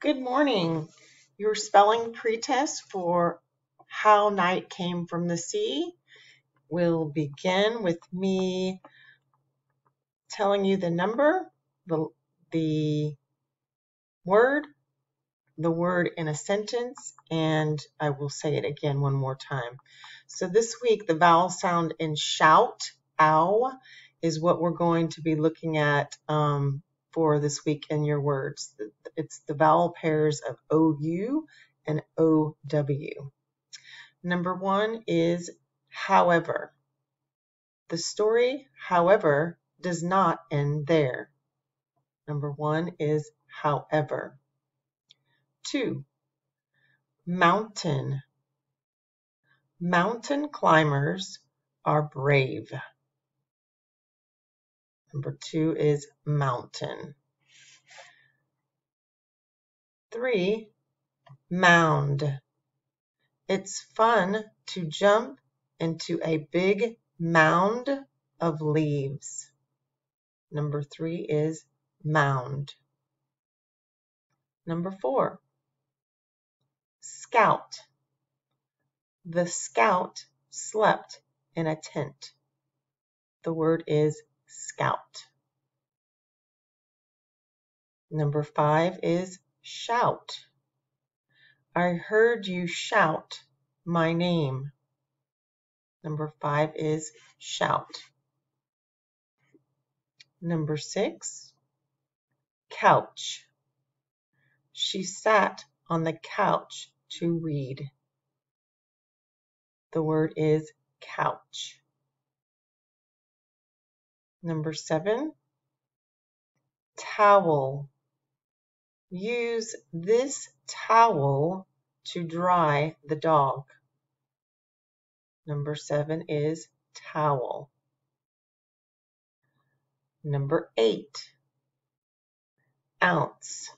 Good morning. Your spelling pretest for How Night Came from the Sea will begin with me telling you the number, the word in a sentence, and I will say it again one more time. So this week, the vowel sound in shout, ow, is what we're going to be looking at for this week in your words. It's the vowel pairs of OU and OW. Number one is however. The story, however, does not end there. Number one is however. 2. Mountain. Mountain climbers are brave. Number 2 is mountain. 3. Mound. It's fun to jump into a big mound of leaves. Number 3 is mound. Number 4. Scout. The scout slept in a tent. The word is scout. Number 5 is shout. I heard you shout my name. Number 5 is shout. Number 6, couch. She sat on the couch to read. The word is couch. Number 7, towel. Use this towel to dry the dog. Number 7 is towel. Number 8, ounce.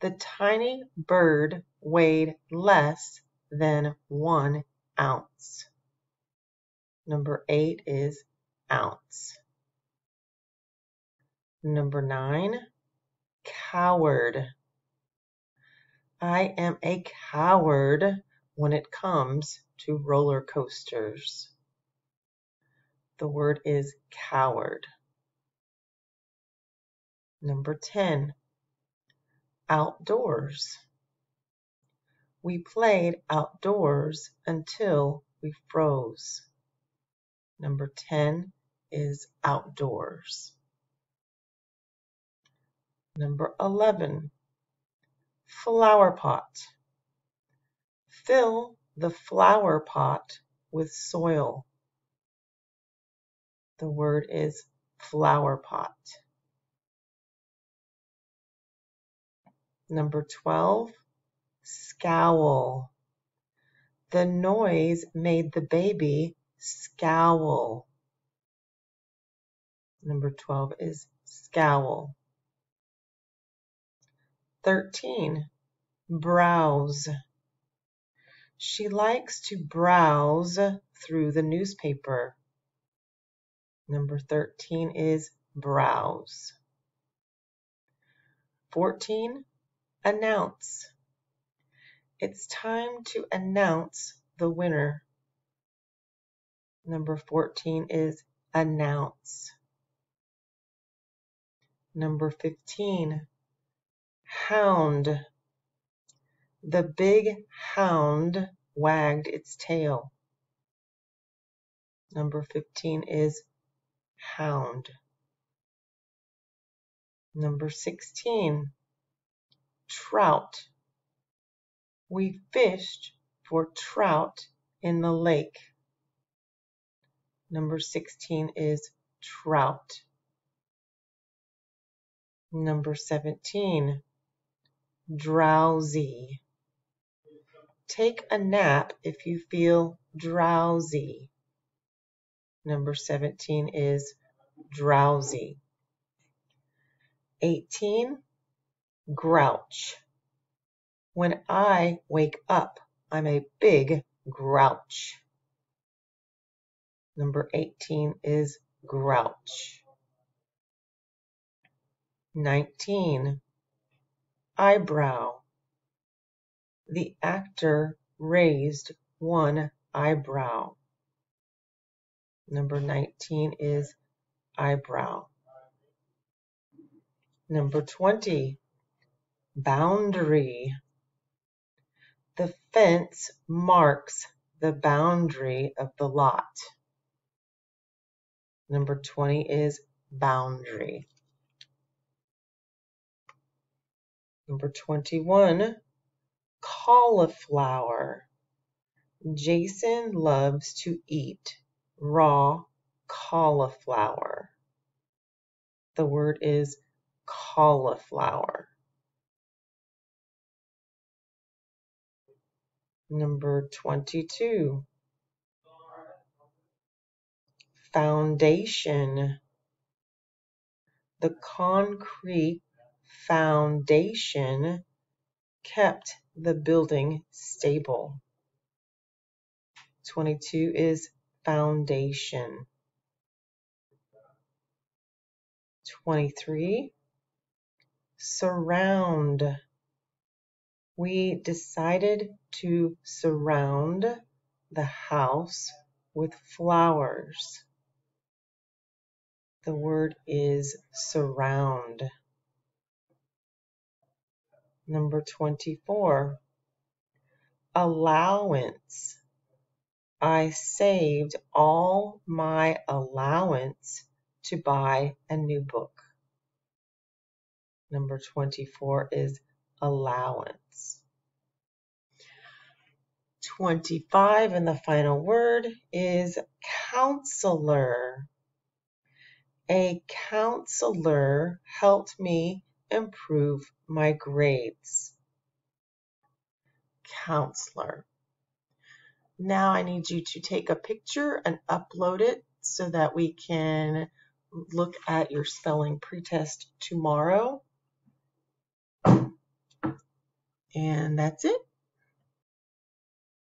The tiny bird weighed less than 1 ounce. Number 8 is ounce. Number 9, coward. I am a coward when it comes to roller coasters. The word is coward. Number 10, outdoors. We played outdoors until we froze. Number 10 is outdoors. Number 11, flower pot. Fill the flower pot with soil. The word is flower pot. Number 12, scowl. The noise made the baby scowl. Number 12 is scowl. 13, browse. She likes to browse through the newspaper. Number 13 is browse. 14, announce. It's time to announce the winner. Number 14 is announce. Number 15, hound. The big hound wagged its tail. Number 15 is hound. Number 16, trout. We fished for trout in the lake. Number 16 is trout. Number 17, drowsy. Take a nap if you feel drowsy. Number 17 is drowsy. 18, grouch. When I wake up, I'm a big grouch. Number 18 is grouch. 19, eyebrow. The actor raised one eyebrow. Number 19 is eyebrow. Number 20, boundary. The fence marks the boundary of the lot. Number 20 is boundary. Number 21, cauliflower. Jason loves to eat raw cauliflower. The word is cauliflower. Number 22, foundation. The concrete foundation kept the building stable. 22 is foundation. 23, surround. We decided to surround the house with flowers. The word is surround. Number 24, allowance. I saved all my allowance to buy a new book. Number 24 is allowance. 25, and the final word is counselor. A counselor helped me improve my grades. Counselor. Now I need you to take a picture and upload it so that we can look at your spelling pretest tomorrow. And that's it.